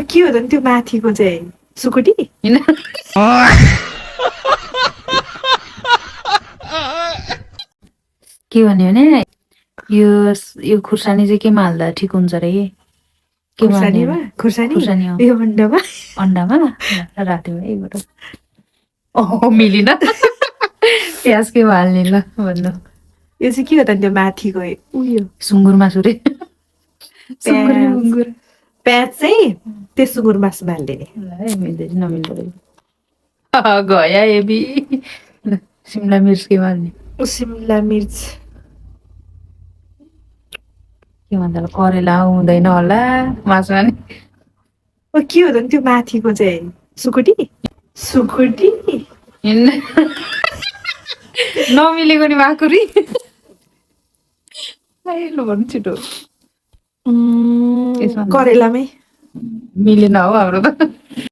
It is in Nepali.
के हो त नि त्यो माथिको चाहिँ सुकुटी होइन के भन्यो भने यो खुर्सानी चाहिँ केमा हाल्दा ठिक हुन्छ रे केमा हाल्ने खुर्सानीमा खुर्सानी खुर्सानी हो यो अन्डामा अन्डामा रातिमा एकबाट ओहो मिलिन प्याज केमा हाल्ने ल भन्नु यो चाहिँ के हो त नि त्यो माथिको उयो सुँगुर मासु रे सुँगुर प्याज सुँगुर प्याज चाहिँ त्यो सुँगुर मासुमा हालिदिने ल है मिल्दैछ नमिल्दो रहेछ गयो एबी ल सिमला मिर्च केमा हाल्ने सिमला मिर्च के भन्छ करेला हुँदैन होला मासुमा नि के हो त नि त्यो माथिको चाहिँ सुकुटी सुकुटी हिँड्ने नमिलेको नि माकुरी ल भन्नु छिटो करेलामै मिलेन हो हाम्रो त